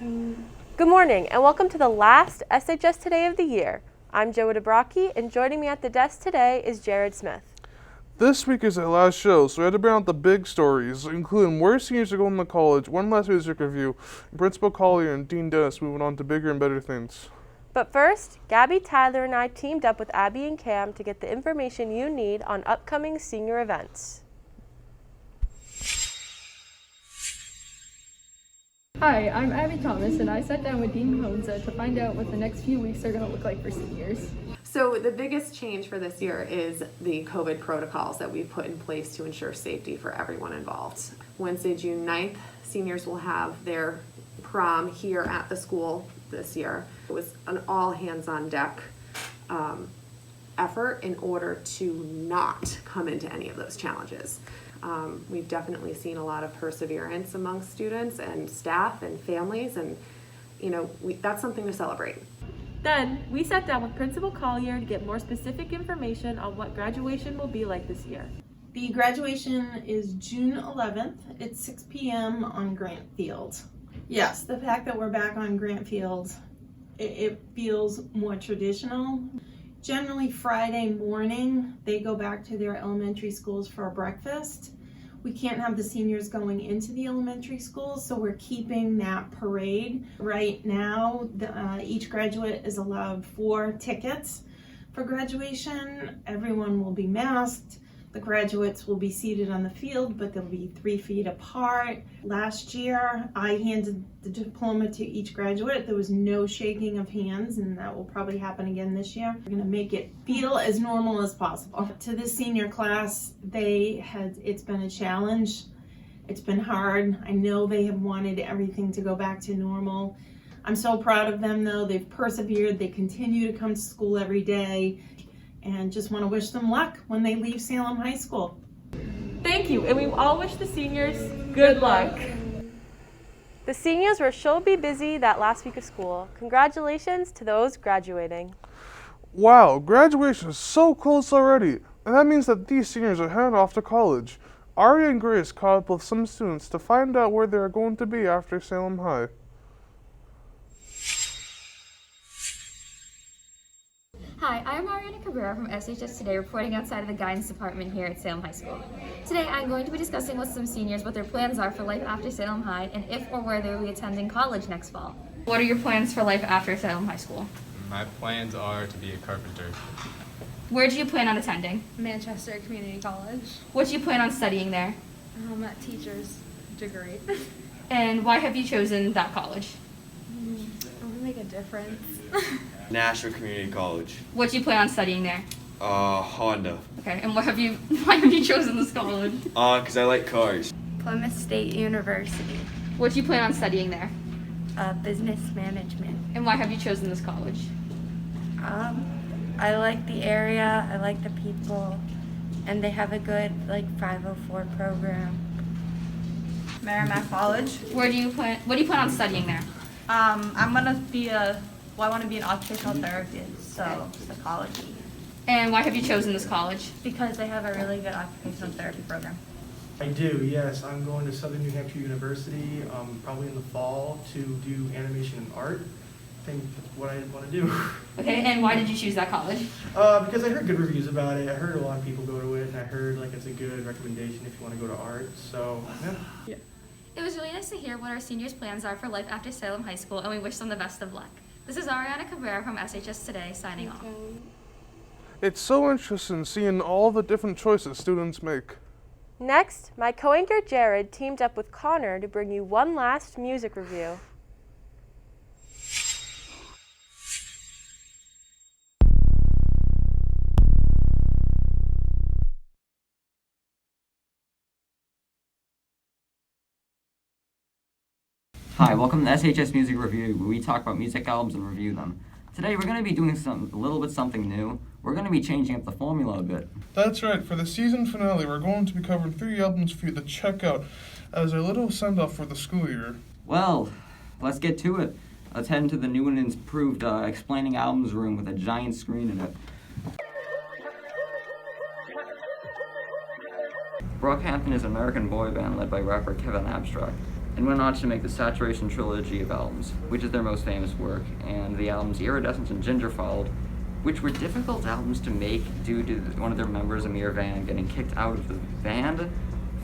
Good morning and welcome to the last SHS Today of the year. I'm Joa Dabraki and joining me at the desk today is Jared Smith. This week is our last show, so we had to bring out the big stories, including where seniors are going to college, one last music review, and Principal Collier and Dean Dennis moving on to bigger and better things. But first, Gabby, Tyler, and I teamed up with Abby and Cam to get the information you need on upcoming senior events. Hi, I'm Abby Thomas, and I sat down with Dean Honza to find out what the next few weeks are going to look like for seniors. So the biggest change for this year is the COVID protocols that we've put in place to ensure safety for everyone involved. Wednesday, June 9th, seniors will have their prom here at the school this year. It was an all hands on deck effort in order to not come into any of those challenges. We've definitely seen a lot of perseverance among students and staff and families, and that's something to celebrate. Then, we sat down with Principal Collier to get more specific information on what graduation will be like this year. The graduation is June 11th. It's 6 p.m. on Grant Field. Yes, the fact that we're back on Grant Field, it feels more traditional. Generally Friday morning, they go back to their elementary schools for a breakfast. We can't have the seniors going into the elementary schools, so we're keeping that parade. Right now, each graduate is allowed 4 tickets for graduation. Everyone will be masked. The graduates will be seated on the field, but they'll be 3 feet apart. Last year, I handed the diploma to each graduate. There was no shaking of hands, and that will probably happen again this year. We're gonna make it feel as normal as possible. To the senior class, it's been a challenge. It's been hard. I know they have wanted everything to go back to normal. I'm so proud of them though. They've persevered. They continue to come to school every day. And just want to wish them luck when they leave Salem High School. Thank you, and we all wish the seniors good luck. The seniors will sure be busy that last week of school. Congratulations to those graduating. Wow, graduation is so close already, and that means that these seniors are heading off to college. Aria and Grace caught up with some students to find out where they are going to be after Salem High. Hi, I'm Ariana Cabrera from SHS Today, reporting outside of the guidance department here at Salem High School. Today, I'm going to be discussing with some seniors what their plans are for life after Salem High and if or where they will be attending college next fall. What are your plans for life after Salem High School? My plans are to be a carpenter. Where do you plan on attending? Manchester Community College. What do you plan on studying there? A teacher's degree. And why have you chosen that college? I want to make a difference. Nashville Community College. What do you plan on studying there? Honda. Okay, and why have you chosen this college? Because I like cars. Plymouth State University. What do you plan on studying there? Business management. And why have you chosen this college? I like the area, I like the people, and they have a good 504 program. Merrimack College. What do you plan on studying there? I want to be an occupational therapist, so psychology. And why have you chosen this college? Because they have a really good occupational therapy program. I do, yes. I'm going to Southern New Hampshire University, probably in the fall, to do animation and art. I think that's what I want to do. Okay, and why did you choose that college? Because I heard good reviews about it. I heard a lot of people go to it, and I heard it's a good recommendation if you want to go to art. So, yeah. It was really nice to hear what our seniors' plans are for life after Salem High School, and we wish them the best of luck. This is Ariana Cabrera from SHS Today signing off. It's so interesting seeing all the different choices students make. Next, my co-anchor Jared teamed up with Connor to bring you one last music review. Hi, welcome to SHS Music Review, where we talk about music albums and review them. Today we're going to be doing something new. We're going to be changing up the formula a bit. That's right, for the season finale, we're going to be covering 3 albums for you to check out as a little send-off for the school year. Well, let's get to it. Let's head into the new and improved explaining albums room with a giant screen in it. Brockhampton is an American boy band led by rapper Kevin Abstract. and went on to make the Saturation trilogy of albums, which is their most famous work, and the albums Iridescence and Ginger followed, which were difficult albums to make due to one of their members, Amir Van, getting kicked out of the band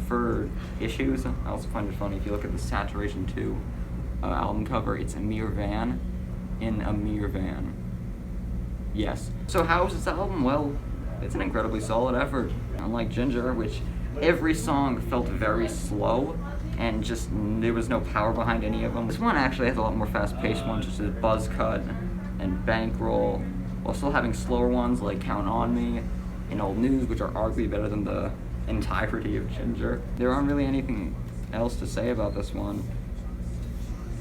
for issues. I also find it funny, if you look at the Saturation 2 album cover, it's Amir Van in Amir Van. Yes. So how is this album? Well, it's an incredibly solid effort. Unlike Ginger, which every song felt very slow, and just there was no power behind any of them. This one actually has a lot more fast-paced ones, such as Buzz Cut and Bankroll, while still having slower ones like Count on Me and Old News, which are arguably better than the entirety of Ginger. There aren't really anything else to say about this one,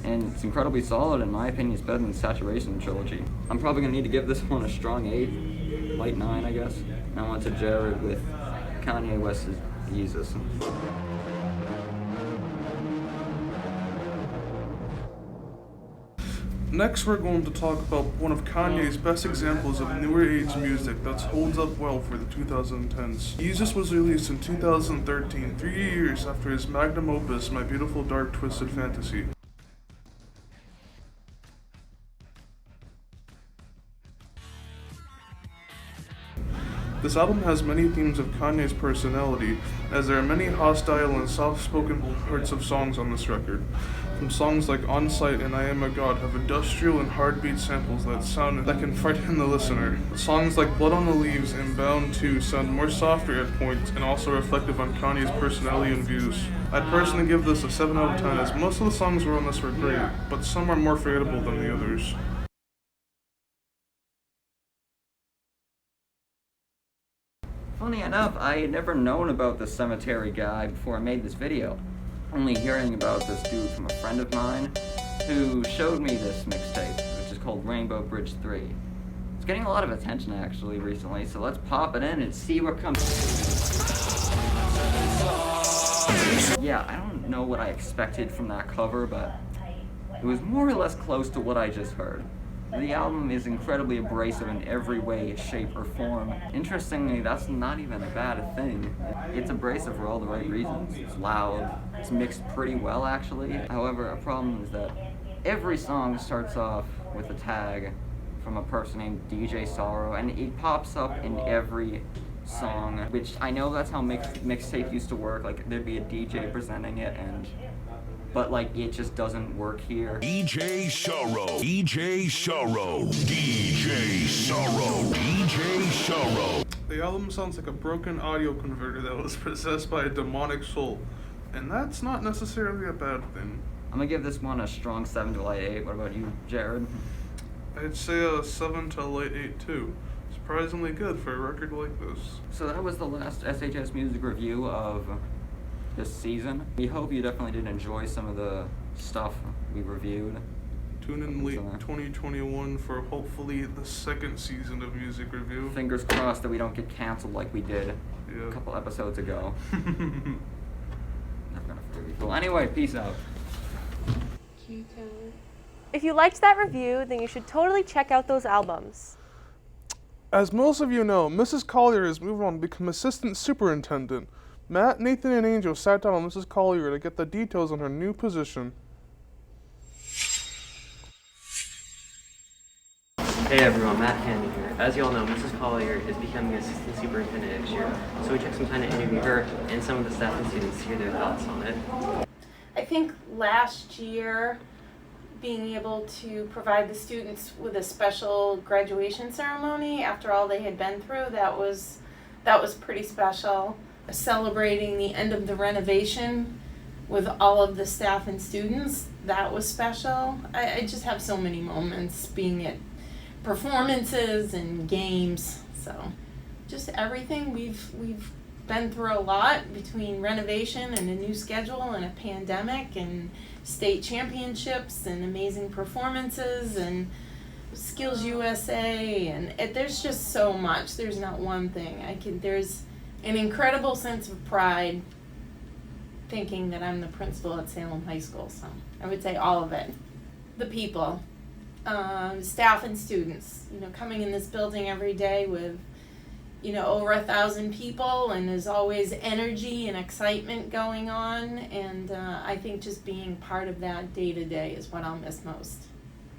and it's incredibly solid. In my opinion, it's better than the Saturation trilogy. I'm probably gonna need to give this one a strong 8, light 9, I guess. And I went to Jared with Kanye West's Jesus. Next, we're going to talk about one of Kanye's best examples of newer age music that holds up well for the 2010s. Jesus was released in 2013, 3 years after his magnum opus, My Beautiful Dark Twisted Fantasy. This album has many themes of Kanye's personality, as there are many hostile and soft-spoken parts of songs on this record. From songs like On Sight and I Am a God have industrial and hard-beat samples that can frighten the listener. Songs like Blood on the Leaves and Bound 2 sound more softer at points and also reflective on Kanye's personality and views. I'd personally give this a 7 out of 10, as most of the songs on this were great, but some are more forgettable than the others. Funny enough, I had never known about the Cemetery guy before I made this video. Only hearing about this dude from a friend of mine who showed me this mixtape, which is called Rainbow Bridge 3. It's getting a lot of attention actually recently, so let's pop it in and see what comes. Yeah, I don't know what I expected from that cover, but it was more or less close to what I just heard. The album is incredibly abrasive in every way, shape, or form. Interestingly, that's not even a bad thing. It's abrasive for all the right reasons. It's loud, it's mixed pretty well actually. However, a problem is that every song starts off with a tag from a person named DJ Sorrow, and it pops up in every song, which I know that's how mixtape used to work. Like, there'd be a DJ presenting it, but like it just doesn't work here. DJ Sorrow, DJ Sorrow, DJ Sorrow, DJ Sorrow. The album sounds like a broken audio converter that was possessed by a demonic soul, and that's not necessarily a bad thing. I'm gonna give this one a strong 7 to light 8. What about you, Jared? I'd say a 7 to light 8 too. Surprisingly good for a record like this. So that was the last SHS Music review of this season. We hope you definitely did enjoy some of the stuff we reviewed. Tune in late 2021 for hopefully the second season of Music Review. Fingers crossed that we don't get canceled like we did a couple episodes ago. Never gonna forgive you. Well, anyway, peace out. If you liked that review, then you should totally check out those albums. As most of you know, Mrs. Collier has moved on to become assistant superintendent. Matt, Nathan, and Angel sat down with Mrs. Collier to get the details on her new position. Hey everyone, Matt Handy here. As you all know, Mrs. Collier is becoming assistant superintendent next year, so we took some time to interview her and some of the staff and students to hear their thoughts on it. I think last year, being able to provide the students with a special graduation ceremony after all they had been through, that was pretty special. Celebrating the end of the renovation with all of the staff and students, that was special. I just have so many moments being at performances and games, so just everything. We've been through a lot between renovation and a new schedule and a pandemic and state championships and amazing performances and Skills USA, and there's just so much. There's not one thing. There's an incredible sense of pride thinking that I'm the principal at Salem High School, so I would say all of it. The people, staff and students, coming in this building every day with over 1,000 people, and there's always energy and excitement going on, and I think just being part of that day to day is what I'll miss most.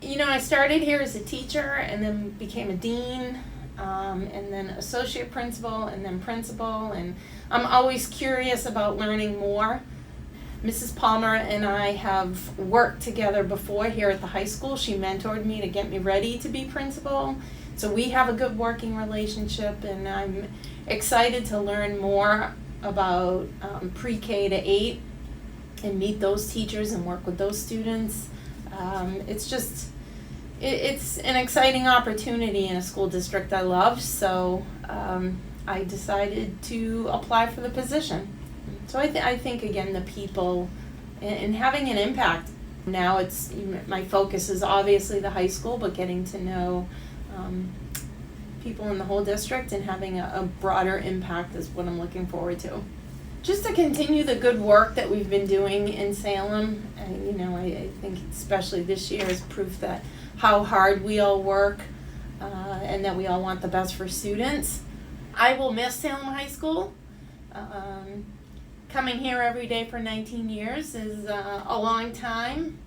I started here as a teacher and then became a dean, and then associate principal and then principal, and I'm always curious about learning more. Mrs. Palmer and I have worked together before here at the high school. She mentored me to get me ready to be principal. So we have a good working relationship, and I'm excited to learn more about pre-K to 8 and meet those teachers and work with those students. It's an exciting opportunity in a school district I love, so I decided to apply for the position. So I think again, the people and having an impact. Now my focus is obviously the high school, but getting to know people in the whole district and having a broader impact is what I'm looking forward to. Just to continue the good work that we've been doing in Salem, and I think especially this year is proof that how hard we all work and that we all want the best for students. I will miss Salem High School. Coming here every day for 19 years is a long time,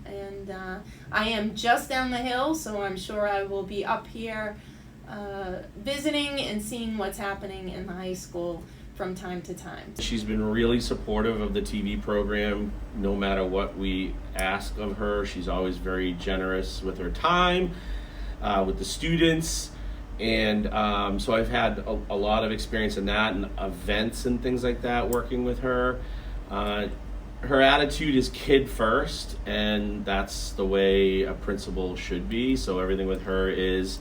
and I am just down the hill, so I'm sure I will be up here visiting and seeing what's happening in the high school from time to time. She's been really supportive of the TV program. No matter what we ask of her, she's always very generous with her time, with the students. And so I've had a lot of experience in that and events and things like that working with her. Her attitude is kid first, and that's the way a principal should be. So everything with her is,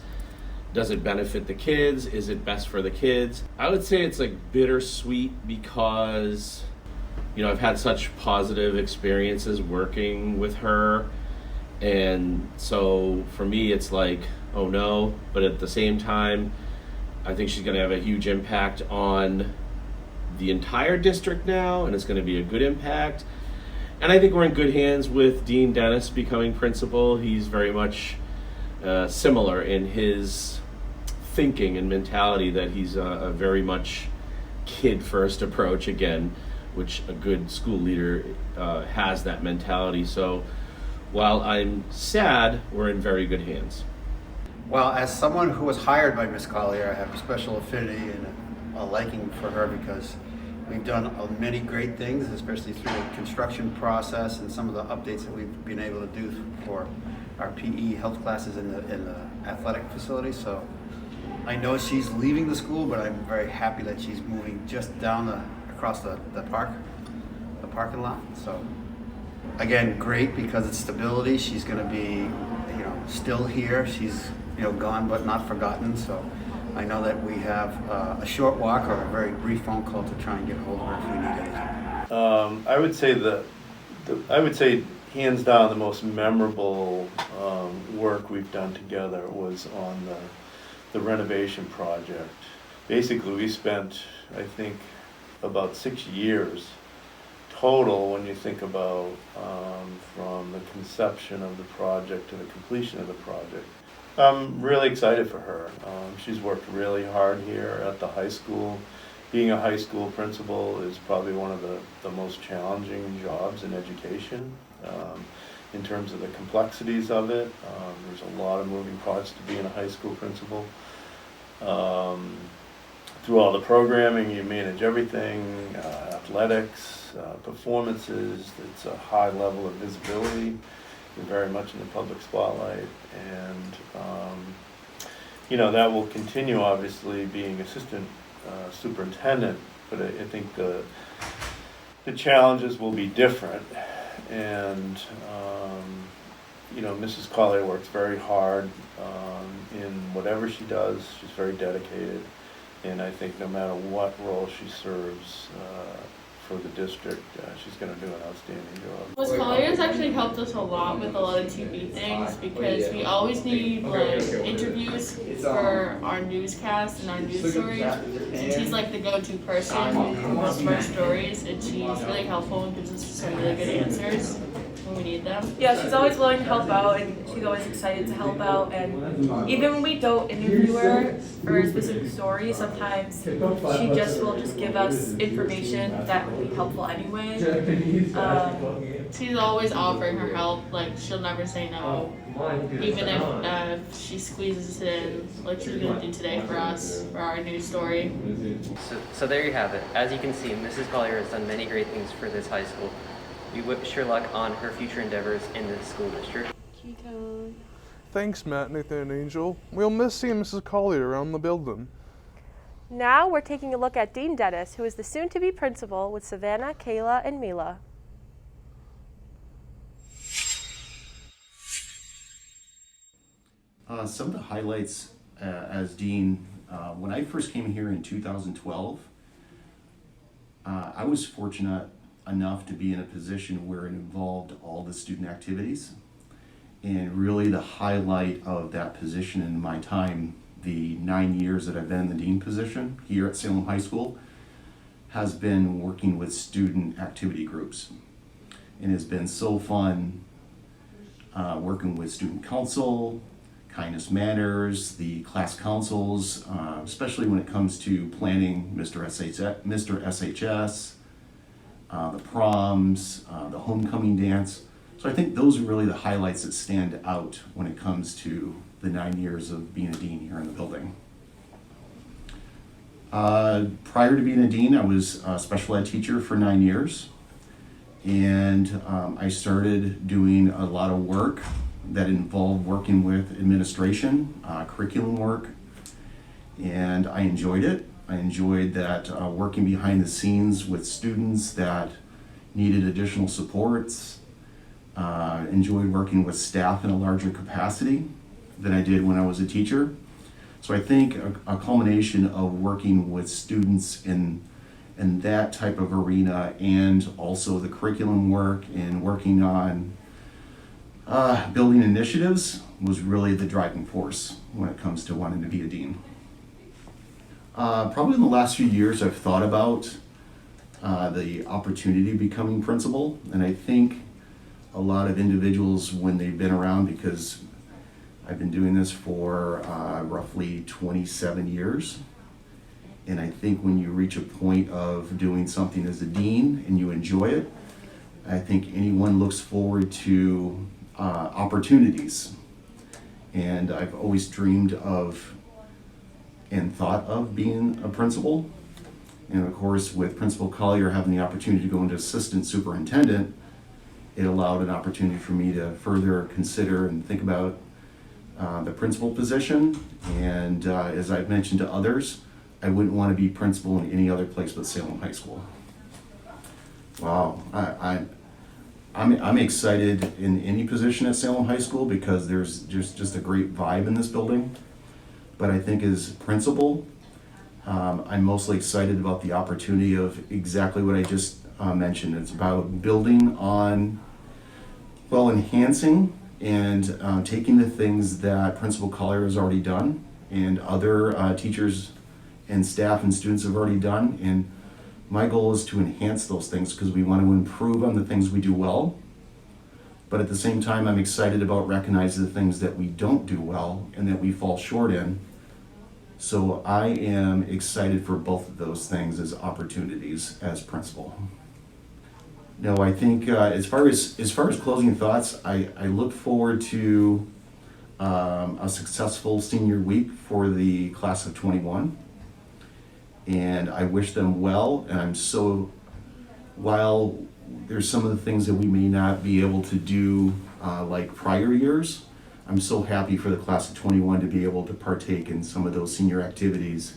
does it benefit the kids? Is it best for the kids? I would say it's like bittersweet because, I've had such positive experiences working with her. And so for me, it's like, oh no, but at the same time, I think she's gonna have a huge impact on the entire district now, and it's gonna be a good impact. And I think we're in good hands with Dean Dennis becoming principal. He's very much similar in his thinking and mentality, that he's a very much kid-first approach, again, which a good school leader has that mentality. So while I'm sad, we're in very good hands. Well, as someone who was hired by Ms. Collier, I have a special affinity and a liking for her because we've done many great things, especially through the construction process and some of the updates that we've been able to do for our PE health classes in the athletic facility. So I know she's leaving the school, but I'm very happy that she's moving just across the parking lot. So again, great because it's stability. She's going to be, still here. She's gone but not forgotten. So I know that we have a short walk or a very brief phone call to try and get a hold of her if we need anything. I would say hands down the most memorable work we've done together was on the renovation project. Basically, we spent, I think, about 6 years total when you think about from the conception of the project to the completion of the project. I'm really excited for her. She's worked really hard here at the high school. Being a high school principal is probably one of the most challenging jobs in education in terms of the complexities of it. There's a lot of moving parts to being a high school principal. Through all the programming, you manage everything, athletics, performances. It's a high level of visibility. You're very much in the public spotlight, and that will continue, obviously, being assistant superintendent, but I think the challenges will be different. And Mrs. Collier works very hard in whatever she does. She's very dedicated, and I think no matter what role she serves for the district, she's going to do an outstanding job. Ms. Collier has actually helped us a lot with a lot of TV things because we always need interviews for our newscasts and our news stories, and she's like the go-to person for most of our stories, and she's really helpful and gives us some really good answers when when we need them. Yeah, she's always willing to help out, and she's always excited to help out. And even when we don't interview her for a specific story, sometimes she just will just give us information that will be helpful anyway. She's always offering her help. Like, she'll never say no, even if she squeezes it in, like she's gonna do today for us for our news story. So there you have it. As you can see, Mrs. Collier has done many great things for this high school. We wish her luck on her future endeavors in the school district. Thanks, Matt, Nathan, and Angel. We'll miss seeing Mrs. Collier around the building. Now we're taking a look at Dean Dennis, who is the soon-to-be principal with Savannah, Kayla, and Mila. Some of the highlights as Dean, when I first came here in 2012, I was fortunate enough to be in a position where it involved all the student activities. And really the highlight of that position in my time, the 9 years that I've been in the dean position here at Salem High School, has been working with student activity groups. And it's been so fun working with student council, Kindness Matters, the class councils, especially when it comes to planning Mr. SHS, the proms, the homecoming dance. So I think those are really the highlights that stand out when it comes to the 9 years of being a dean here in the building. Prior to being a dean, I was a special ed teacher for 9 years. And I started doing a lot of work that involved working with administration, curriculum work, and I enjoyed it. I enjoyed that working behind the scenes with students that needed additional supports. Enjoyed working with staff in a larger capacity than I did when I was a teacher. So I think a culmination of working with students in that type of arena, and also the curriculum work and working on building initiatives, was really the driving force when it comes to wanting to be a dean. Probably in the last few years I've thought about the opportunity of becoming principal, and I think a lot of individuals, when they've been around, because I've been doing this for roughly 27 years, and I think when you reach a point of doing something as a dean and you enjoy it, I think anyone looks forward to opportunities. And I've always dreamed of and thought of being a principal. And of course, with Principal Collier having the opportunity to go into assistant superintendent, it allowed an opportunity for me to further consider and think about the principal position. And as I've mentioned to others, I wouldn't want to be principal in any other place but Salem High School. Wow, I'm excited in any position at Salem High School because there's just a great vibe in this building. But I think as principal, I'm mostly excited about the opportunity of exactly what I just mentioned. It's about building on, well, enhancing and taking the things that Principal Collier has already done and other teachers and staff and students have already done. And my goal is to enhance those things because we want to improve on the things we do well. But at the same time, I'm excited about recognizing the things that we don't do well and that we fall short in. So I am excited for both of those things as opportunities as principal. No, I think as far as closing thoughts, I look forward to a successful senior week for the class of 21. And I wish them well, and while there's some of the things that we may not be able to do like prior years, I'm so happy for the class of 21 to be able to partake in some of those senior activities,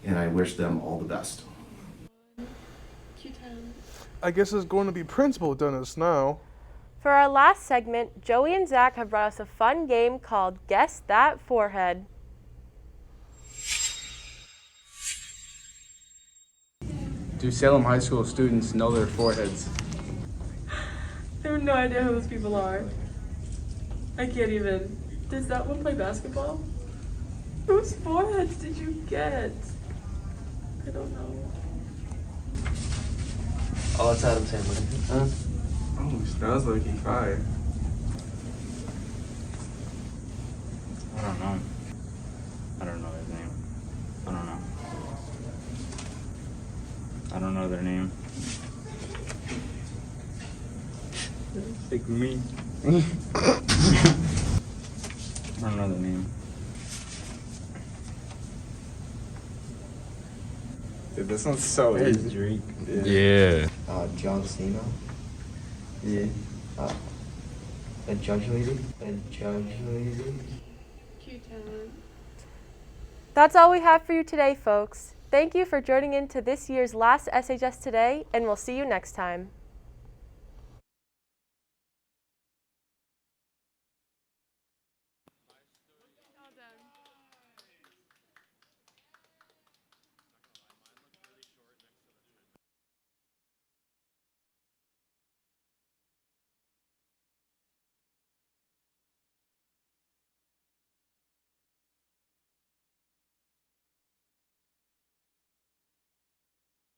and I wish them all the best. I guess it's going to be Principal Dennis now. For our last segment, Joey and Zach have brought us a fun game called Guess That Forehead. Do Salem High School students know their foreheads? I have no idea who those people are. I can't even. Does that one play basketball? Whose foreheads did you get? I don't know. Oh, it's Adam Sandler. Oh That was low-key fire. I don't know. I don't know his name. I don't know. I don't know their name. Like me. I don't know their name. Dude, this one's so It's easy. Drake. Yeah. John Cena. Yeah. A judge lady. A judge lady. That's all we have for you today, folks. Thank you for joining in to this year's last SHS Today, and we'll see you next time.